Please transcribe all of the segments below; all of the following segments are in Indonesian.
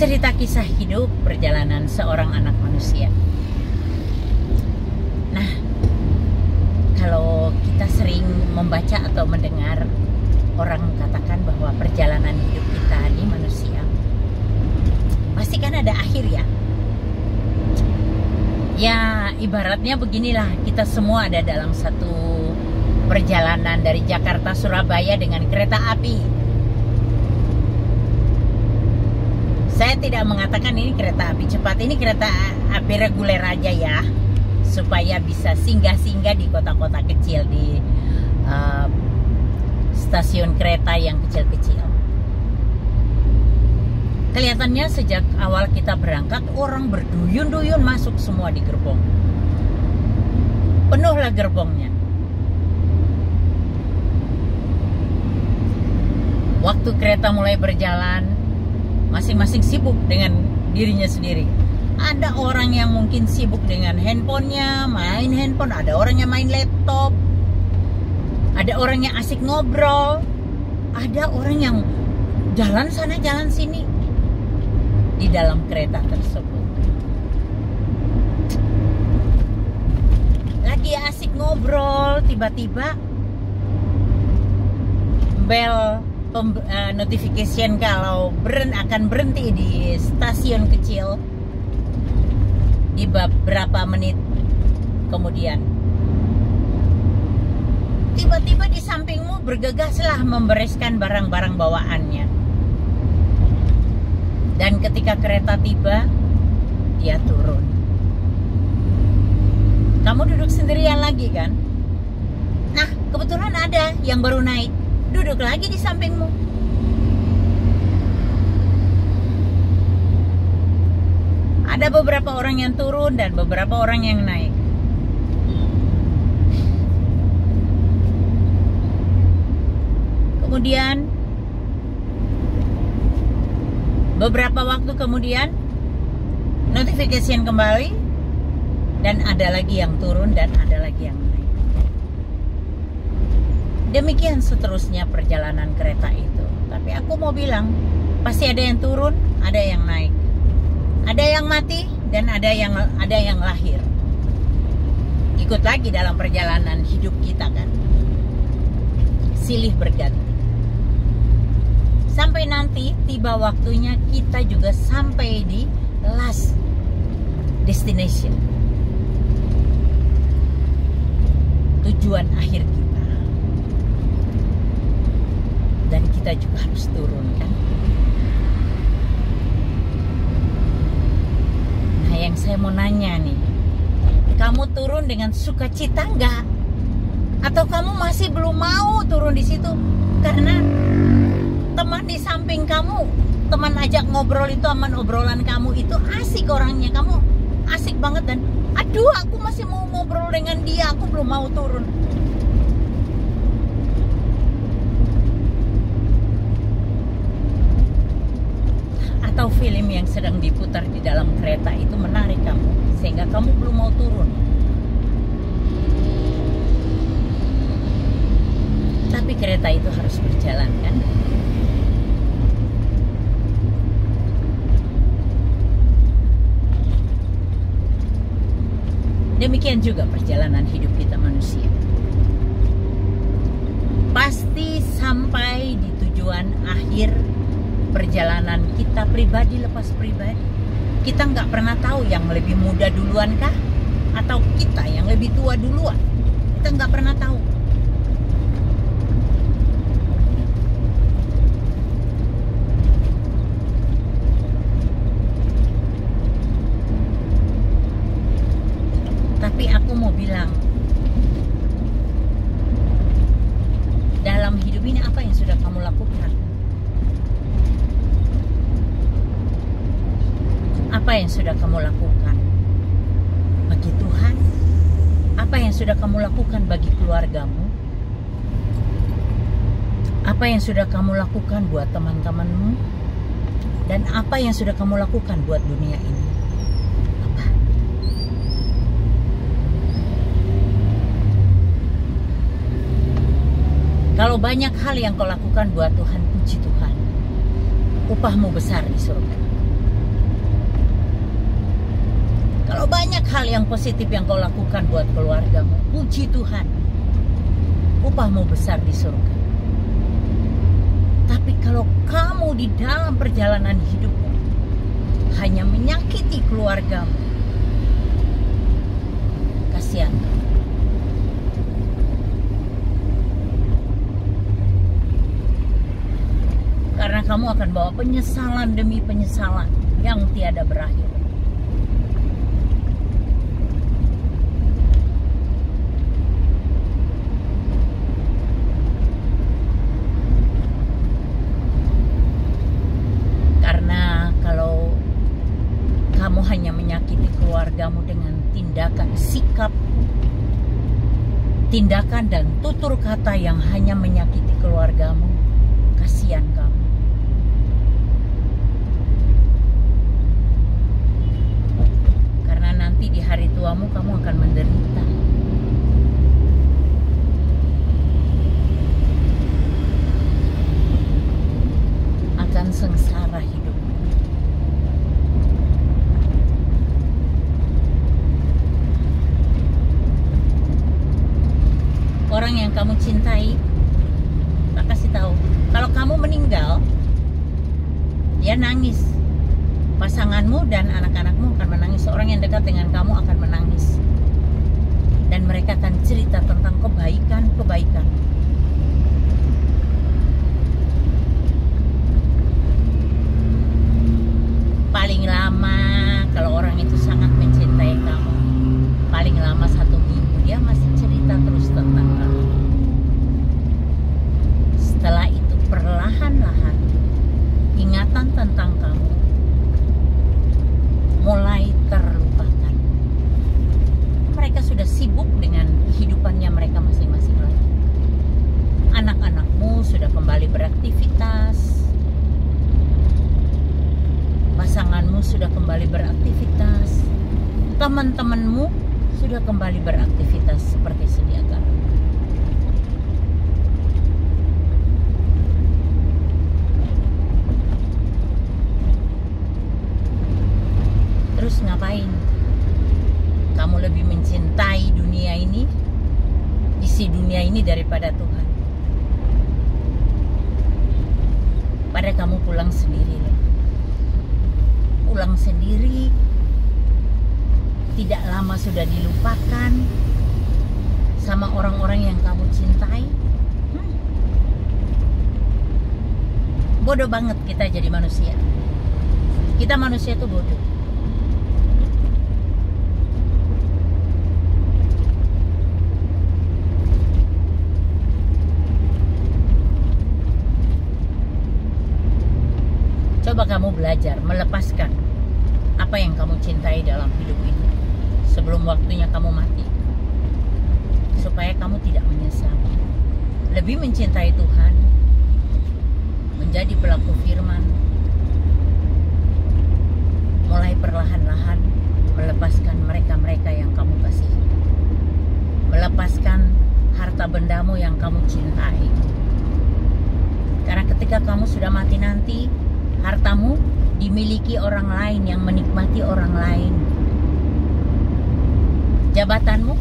cerita kisah hidup perjalanan seorang anak manusia. Nah, kalau kita sering membaca atau mendengar orang katakan bahwa perjalanan hidup kita ini manusia pasti kan ada akhir ya. Ya, ibaratnya beginilah, kita semua ada dalam satu perjalanan dari Jakarta Surabaya dengan kereta api. Saya tidak mengatakan ini kereta api cepat, ini kereta api reguler aja ya, supaya bisa singgah-singgah di kota-kota kecil, di stasiun kereta yang kecil-kecil. Kelihatannya sejak awal kita berangkat, orang berduyun-duyun masuk semua di gerbong. Penuhlah gerbongnya. Waktu kereta mulai berjalan, masing-masing sibuk dengan dirinya sendiri. Ada orang yang mungkin sibuk dengan handphonenya, main handphone. Ada orang yang main laptop. Ada orang yang asik ngobrol. Ada orang yang jalan sana jalan sini di dalam kereta tersebut. Lagi asik ngobrol, tiba-tiba bel notification kalau akan berhenti di stasiun kecil di beberapa menit kemudian. Tiba-tiba di sampingmu bergegaslah membereskan barang-barang bawaannya. Dan ketika kereta tiba, dia turun. Kamu duduk sendirian lagi kan? Nah, kebetulan ada yang baru naik, duduk lagi di sampingmu. Ada beberapa orang yang turun dan beberapa orang yang naik. Kemudian beberapa waktu kemudian notification kembali dan ada lagi yang turun dan ada lagi yang naik. Demikian seterusnya perjalanan kereta itu. Tapi aku mau bilang, pasti ada yang turun, ada yang naik. Ada yang mati dan ada yang lahir. Ikut lagi dalam perjalanan hidup kita kan. Silih berganti. Sampai nanti tiba waktunya kita juga sampai di last destination. Tujuan akhir kita. Dan kita juga harus turun kan. Nah, yang saya mau nanya nih, kamu turun dengan sukacita enggak? Atau kamu masih belum mau turun di situ karena teman di samping kamu, teman ajak ngobrol itu, teman obrolan kamu itu asik orangnya, kamu asik banget dan aduh aku masih mau ngobrol dengan dia, aku belum mau turun. Atau film yang sedang diputar di dalam kereta itu menarik kamu sehingga kamu belum mau turun. Tapi kereta itu harus berjalan kan? Demikian juga perjalanan hidup kita manusia. Pasti sampai di tujuan akhir perjalanan kita pribadi lepas pribadi. Kita nggak pernah tahu yang lebih muda duluan kah? Atau kita yang lebih tua duluan. Kita nggak pernah tahu. Tapi aku mau bilang, dalam hidup ini apa yang sudah kamu lakukan? Apa yang sudah kamu lakukan bagi Tuhan? Apa yang sudah kamu lakukan bagi keluargamu? Apa yang sudah kamu lakukan buat teman-temanmu? Dan apa yang sudah kamu lakukan buat dunia ini? Apa? Kalau banyak hal yang kau lakukan buat Tuhan, puji Tuhan. Upahmu besar di surga. Kalau banyak hal yang positif yang kau lakukan buat keluargamu, puji Tuhan, upahmu besar di surga. Tapi kalau kamu di dalam perjalanan hidupmu hanya menyakiti keluargamu, kasihan. Karena kamu akan bawa penyesalan demi penyesalan yang tiada berakhir. Karena kalau kamu hanya menyakiti keluargamu dengan tindakan, sikap, tindakan dan tutur kata yang hanya menyakiti keluargamu, kasihan kamu. Nanti di hari tuamu kamu akan menderita. Akan sengsara hidupmu. Orang yang kamu cintai, tak kasih tahu. Kalau kamu meninggal, dia nangis. Pasanganmu dan anak-anakmu akan menangis. Orang yang dekat dengan kamu akan menangis. Dan mereka akan cerita tentang kebaikan-kebaikan. Paling lama, kalau orang itu sangat mencintai kamu, paling lama 1 minggu, dia masih cerita terus tentang kamu. Setelah itu perlahan-lahan, ingatan tentang kamu mulai terlupakan. Mereka sudah sibuk dengan kehidupannya mereka masing-masing lagi. Anak-anakmu sudah kembali beraktivitas. Pasanganmu sudah kembali beraktivitas. Teman-temanmu sudah kembali beraktivitas seperti sedia kala. Terus ngapain? Kamu lebih mencintai dunia ini, isi dunia ini daripada Tuhan. Pada kamu pulang sendiri. Pulang sendiri, tidak lama sudah dilupakan sama orang-orang yang kamu cintai. Bodoh banget kita jadi manusia. Kita manusia itu bodoh. Coba kamu belajar melepaskan apa yang kamu cintai dalam hidup ini sebelum waktunya kamu mati, supaya kamu tidak menyesal. Lebih mencintai Tuhan, menjadi pelaku firman, mulai perlahan-lahan melepaskan mereka-mereka yang kamu kasihi, melepaskan harta bendamu yang kamu cintai. Karena ketika kamu sudah mati nanti, hartamu dimiliki orang lain yang menikmati orang lain. Jabatanmu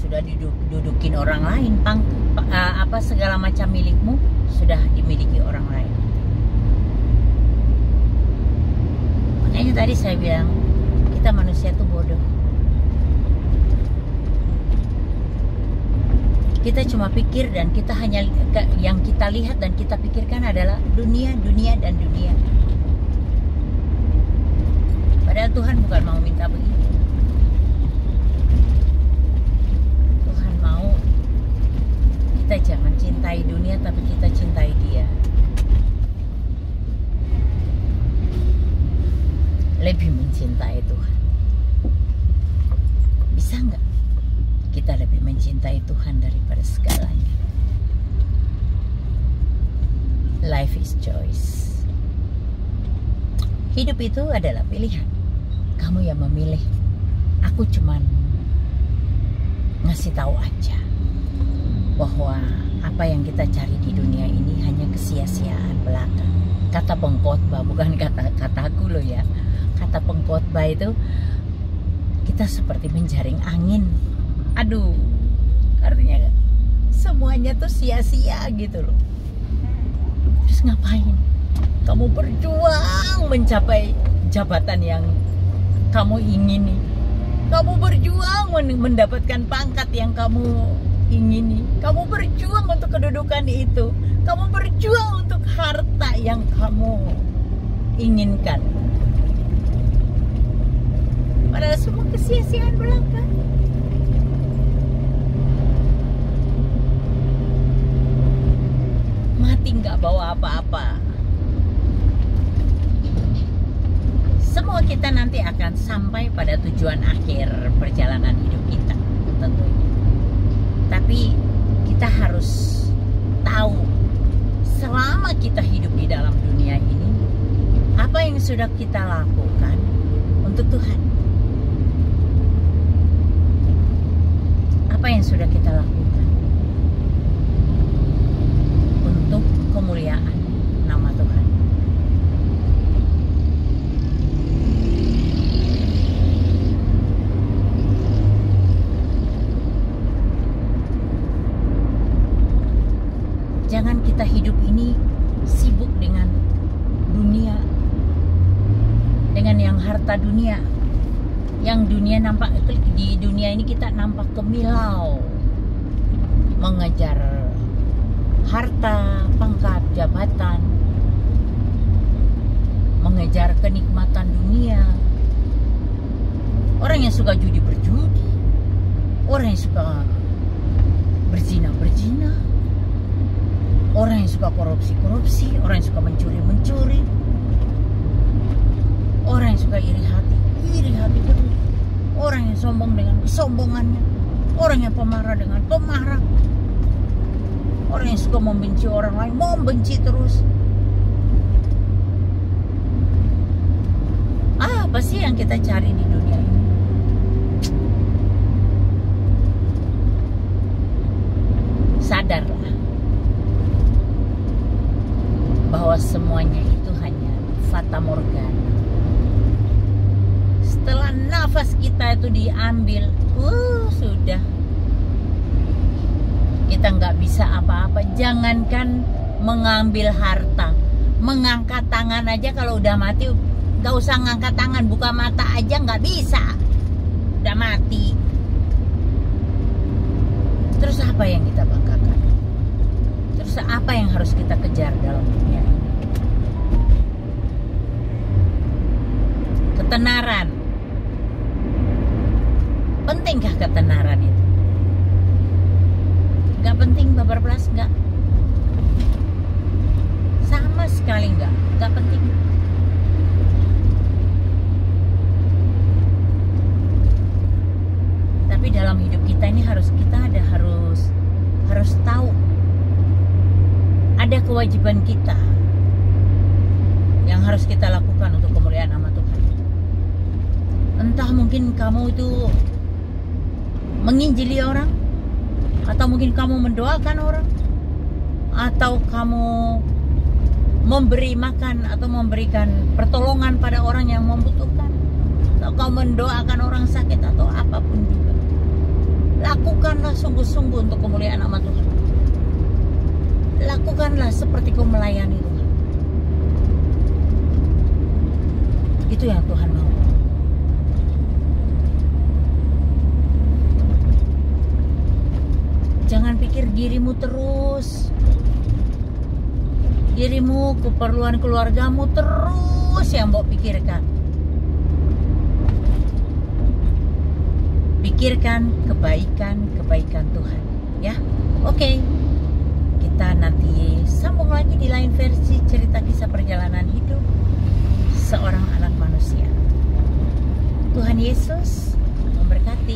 sudah didudukin orang lain. Segala macam milikmu sudah dimiliki orang lain. Makanya tadi saya bilang, kita manusia itu bodoh. Kita cuma pikir dan kita hanya yang kita lihat dan kita pikirkan adalah dunia, dunia, dan dunia. Padahal Tuhan bukan mau minta begitu. Tuhan mau kita jangan cintai dunia, tapi kita cintai Dia. Lebih mencintai Tuhan. Bisa nggak kita lebih mencintai Tuhan daripada segalanya? Life is choice. Hidup itu adalah pilihan. Kamu yang memilih. Aku cuman ngasih tahu aja bahwa apa yang kita cari di dunia ini hanya kesia-siaan belaka. Kata pengkhotbah, bukan kataku loh ya. Kata pengkhotbah itu, kita seperti menjaring angin. Aduh, artinya semuanya tuh sia-sia gitu loh. Terus ngapain? Kamu berjuang mencapai jabatan yang kamu ingini. Kamu berjuang mendapatkan pangkat yang kamu ingini. Kamu berjuang untuk kedudukan itu. Kamu berjuang untuk harta yang kamu inginkan. Padahal semua kesia-siaan belaka. Mati nggak bawa apa-apa. Semua kita nanti akan sampai pada tujuan akhir perjalanan hidup kita tentunya. Tapi kita harus tahu selama kita hidup di dalam dunia ini, apa yang sudah kita lakukan untuk Tuhan. Apa yang sudah kita lakukan untuk kemuliaan nama Tuhan. Jangan kita hidup ini sibuk dengan dunia, dengan yang harta dunia. Yang dunia nampak, di dunia ini kita nampak gemilau, mengejar harta, pangkat, jabatan, mengejar kenikmatan dunia. Orang yang suka judi berjudi, orang yang suka berzina, orang yang suka korupsi, orang yang suka mencuri, orang yang suka iri hati terus, orang yang sombong dengan kesombongannya, orang yang pemarah dengan pemarah, orang yang suka membenci orang lain, membenci terus. Apa sih yang kita cari di dunia ini? Sadarlah bahwa semuanya itu hanya fata morgana. Setelah nafas kita itu diambil, sudah, kita nggak bisa apa-apa. Jangankan mengambil harta, mengangkat tangan aja kalau udah mati, nggak usah ngangkat tangan, buka mata aja nggak bisa, udah mati. Terus apa yang kita banggakan? Terus apa yang harus kita kejar dalam dunia ini? Ketenaran. Pentingkah ketenaran itu? Gak penting, babar belas, gak. Sama sekali gak penting. Tapi dalam hidup kita ini harus tahu ada kewajiban kita yang harus kita lakukan untuk kemuliaan nama Tuhan. Entah mungkin kamu itu menginjili orang, atau mungkin kamu mendoakan orang, atau kamu memberi makan atau memberikan pertolongan pada orang yang membutuhkan, atau kamu mendoakan orang sakit, atau apapun juga. Lakukanlah sungguh-sungguh untuk kemuliaan nama Tuhan. Lakukanlah seperti kau melayani Tuhan. Itu yang Tuhan mau. Jangan pikir dirimu terus, dirimu, keperluan keluargamu terus yang mau pikirkan. Pikirkan kebaikan Tuhan, ya. Oke. Kita nanti sambung lagi di lain versi cerita kisah perjalanan hidup seorang anak manusia. Tuhan Yesus memberkati.